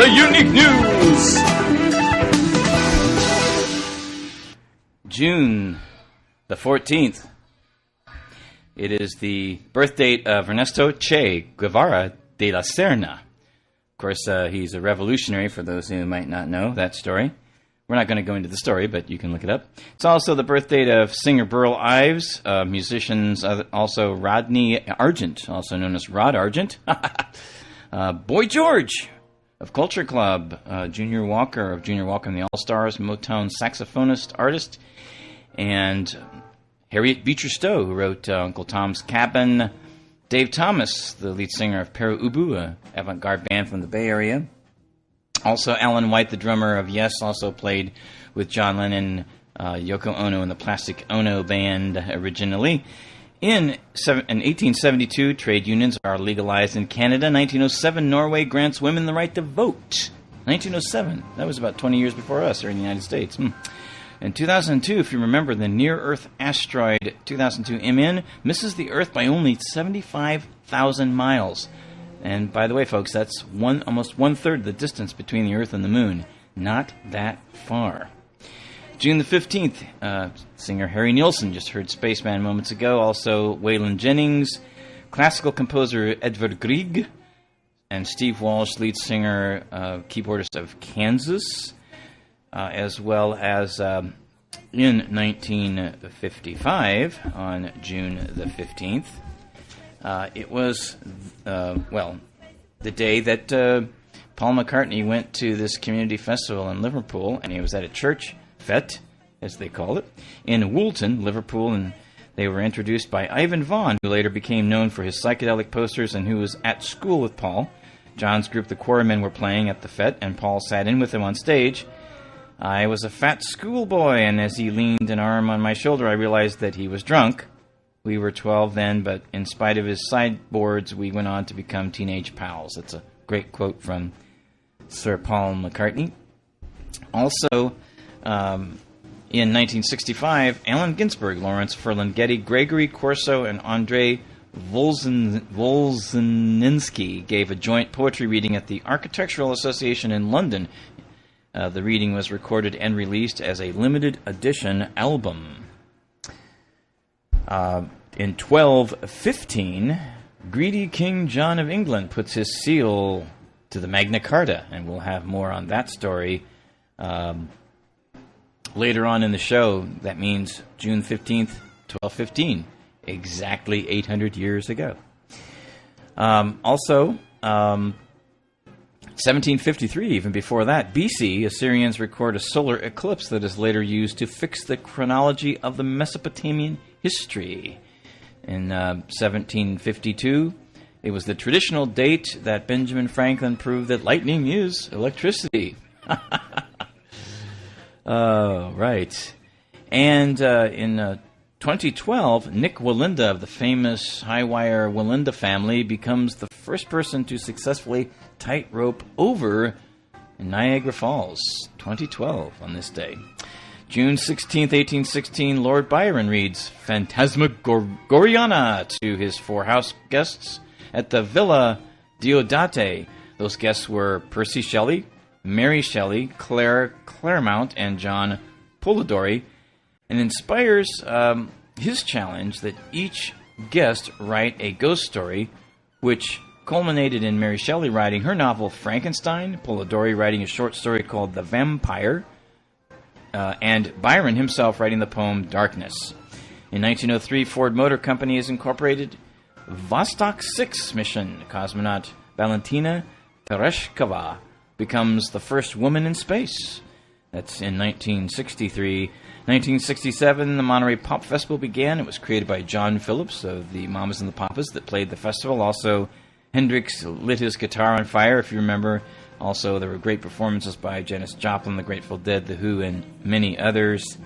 the unique news. June the 14th. It is the birth date of Ernesto Che Guevara de la Serna. Of course, he's a revolutionary, for those who might not know that story. We're not going to go into the story, but you can look it up. It's also the birth date of singer Burl Ives, musicians also Rodney Argent, also known as Rod Argent, Boy George of Culture Club, Junior Walker of Junior Walker and the All-Stars, Motown saxophonist, artist, and Harriet Beecher Stowe, who wrote Uncle Tom's Cabin, Dave Thomas, the lead singer of Peru Ubu, an avant-garde band from the Bay Area. Also, Alan White, the drummer of Yes, also played with John Lennon, Yoko Ono, and the Plastic Ono Band originally. In 1872, trade unions are legalized in Canada. 1907, Norway grants women the right to vote. 1907, that was about 20 years before us here in the United States. In 2002, if you remember, the near-Earth asteroid 2002 MN misses the Earth by only 75,000 miles. And by the way, folks, that's almost one-third of the distance between the Earth and the Moon. Not that far. June the 15th, singer Harry Nilsson, just heard Spaceman moments ago. Also, Waylon Jennings, classical composer Edvard Grieg, and Steve Walsh, lead singer, keyboardist of Kansas, as well as in 1955, on June the 15th, it was, the day that Paul McCartney went to this community festival in Liverpool, and he was at a church fete, as they call it, in Woolton, Liverpool, and they were introduced by Ivan Vaughan, who later became known for his psychedelic posters and who was at school with Paul. John's group, the Quarrymen, were playing at the fete, and Paul sat in with him on stage. I was a fat schoolboy, and as he leaned an arm on my shoulder, I realized that he was drunk. We were 12 then, but in spite of his sideboards, we went on to become teenage pals. That's a great quote from Sir Paul McCartney. Also, in 1965, Allen Ginsberg, Lawrence Ferlinghetti, Gregory Corso, and Andrei Volzhinsky gave a joint poetry reading at the Architectural Association in London. The reading was recorded and released as a limited edition album. In 1215, greedy King John of England puts his seal to the Magna Carta, and we'll have more on that story later on in the show. That means June 15th, 1215, exactly 800 years ago. Also, 1753, even before that, BC, Assyrians record a solar eclipse that is later used to fix the chronology of the Mesopotamian history. In 1752, it was the traditional date that Benjamin Franklin proved that lightning is electricity. Right. And in 2012, Nick Walinda of the famous high-wire Walinda family becomes the first person to successfully tightrope over Niagara Falls. 2012 on this day. June 16th, 1816, Lord Byron reads Phantasmagoriana to his four house guests at the Villa Diodati. Those guests were Percy Shelley, Mary Shelley, Claire Claremont, and John Polidori, and inspires his challenge that each guest write a ghost story, which culminated in Mary Shelley writing her novel Frankenstein, Polidori writing a short story called The Vampire, and Byron himself writing the poem Darkness. In 1903, Ford Motor Company is incorporated. Vostok 6 mission, cosmonaut Valentina Tereshkova becomes the first woman in space. That's in 1963. 1967, the Monterey Pop Festival began. It was created by John Phillips of the Mamas and the Papas that played the festival. Also, Hendrix lit his guitar on fire, if you remember. Also, there were great performances by Janis Joplin, The Grateful Dead, The Who, and many others.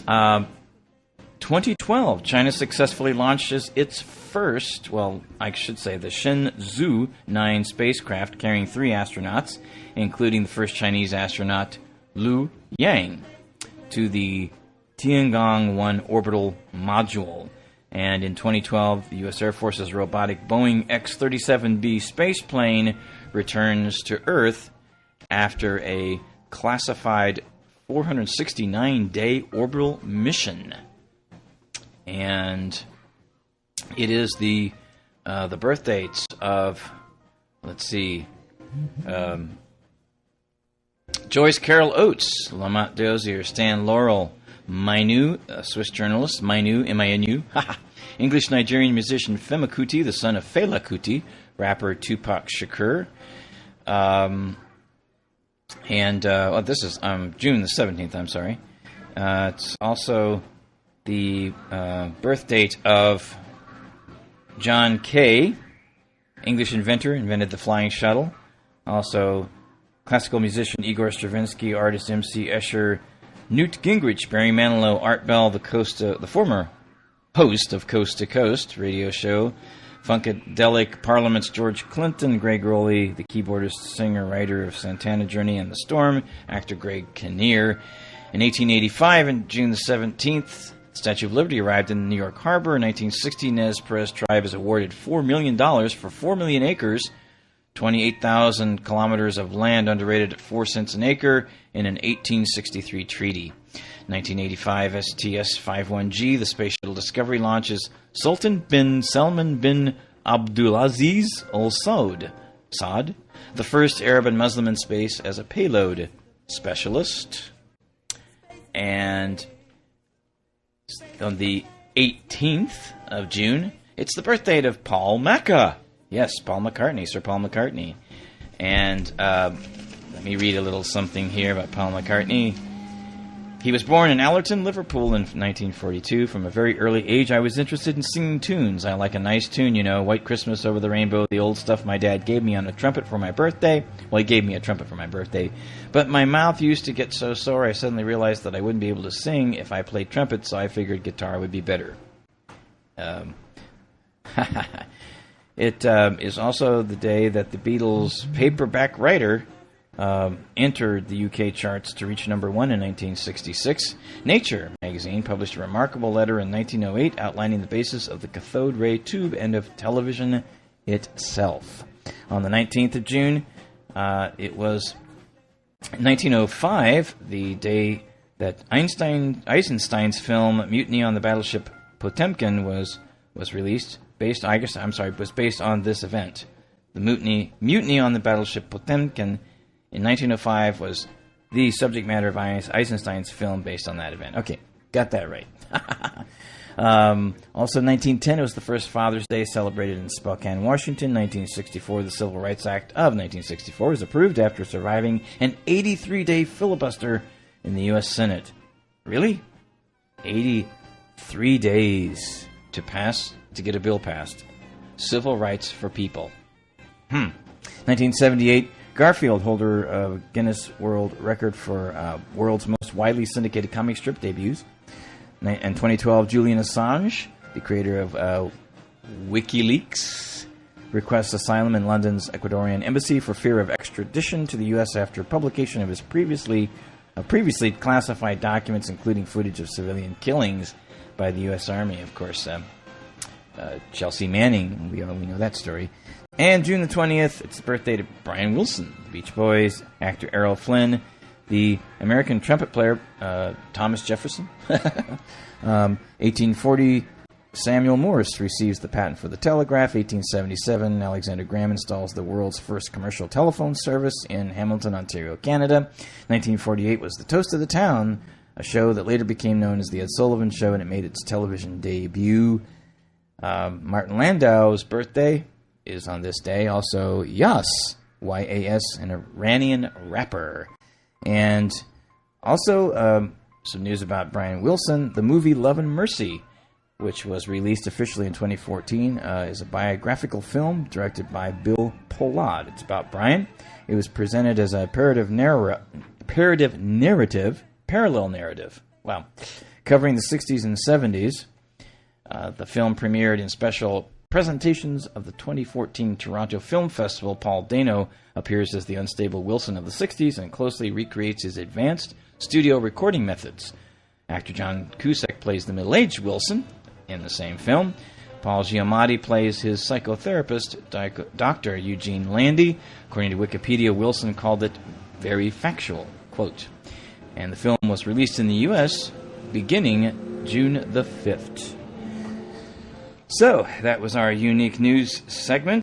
2012, China successfully launches its first, well, I should say the Shenzhou 9 spacecraft carrying 3 astronauts, including the first Chinese astronaut, Liu Yang, to the Tiangong 1 orbital module. And in 2012, the U.S. Air Force's robotic Boeing X-37B spaceplane returns to Earth after a classified 469-day orbital mission. And it is the birth dates of, let's see, Joyce Carol Oates, Lamont Dozier, Stan Laurel, Mainu, a Swiss journalist, Mainu, M-I-N-U, English-Nigerian musician Fela Kuti, the son of Fela Kuti, rapper Tupac Shakur, this is June the 17th, I'm sorry. It's also the birth date of John Kay, English inventor, invented the flying shuttle. Also, classical musician Igor Stravinsky, artist MC Escher, Newt Gingrich, Barry Manilow, Art Bell, the former host of Coast to Coast radio show, Funkadelic Parliament's George Clinton, Greg Rowley, the keyboardist, singer, writer of Santana Journey and the Storm, actor Greg Kinnear. In 1885, on June the 17th, the Statue of Liberty arrived in New York Harbor. In 1960, Nez Perce tribe is awarded $4 million for 4 million acres, 28,000 kilometers of land underrated at 4 cents an acre in an 1863 treaty. 1985, STS-51G, the Space Shuttle Discovery, launches Sultan bin Salman bin Abdulaziz Al Saud, the first Arab and Muslim in space as a payload specialist. And on the 18th of June, it's the birthday of Paul Macca. Yes, Paul McCartney, Sir Paul McCartney. And let me read a little something here about Paul McCartney. He was born in Allerton, Liverpool in 1942. From a very early age, I was interested in singing tunes. I like a nice tune, you know, White Christmas Over the Rainbow, the old stuff my dad gave me on a trumpet for my birthday. Well, he gave me a trumpet for my birthday. But my mouth used to get so sore, I suddenly realized that I wouldn't be able to sing if I played trumpet, so I figured guitar would be better. It is also the day that the Beatles' paperback writer entered the UK charts to reach number 1 in 1966. Nature magazine published a remarkable letter in 1908 outlining the basis of the cathode ray tube and of television itself. On the 19th of June, it was 1905, the day that Eisenstein's film Mutiny on the Battleship Potemkin was released. Based on this event. The Mutiny on the Battleship Potemkin in 1905 was the subject matter of Eisenstein's film based on that event. Okay, got that right. Also, 1910 was the first Father's Day celebrated in Spokane, Washington. 1964, the Civil Rights Act of 1964 was approved after surviving an 83-day filibuster in the U.S. Senate. Really? 83 days to get a bill passed. Civil rights for people. 1978, Garfield, holder of Guinness World Record for world's most widely syndicated comic strip debuts. And 2012, Julian Assange, the creator of WikiLeaks, requests asylum in London's Ecuadorian embassy for fear of extradition to the U.S. after publication of his previously classified documents, including footage of civilian killings by the U.S. Army. Of course, Chelsea Manning, we know that story. And June the 20th, it's the birthday of Brian Wilson, the Beach Boys, actor Errol Flynn, the American trumpet player Thomas Jefferson. 1840, Samuel Morse receives the patent for the telegraph. 1877, Alexander Graham installs the world's first commercial telephone service in Hamilton, Ontario, Canada. 1948 was the Toast of the Town, a show that later became known as The Ed Sullivan Show, and it made its television debut. Martin Landau's birthday is on this day. Also, Yas, Y-A-S, an Iranian rapper. And also, some news about Brian Wilson. The movie Love and Mercy, which was released officially in 2014, is a biographical film directed by Bill Pollard. It's about Brian. It was presented as a parallel narrative. Wow. Covering the 60s and 70s. The film premiered in special presentations of the 2014 Toronto Film Festival. Paul Dano appears as the unstable Wilson of the 60s and closely recreates his advanced studio recording methods. Actor John Cusack plays the middle-aged Wilson. in the same film. Paul Giamatti plays his psychotherapist, Dr. Eugene Landy. According to Wikipedia, Wilson called it very factual, quote. And the film was released in the U.S. beginning June the 5th. So, that was our unique news segment.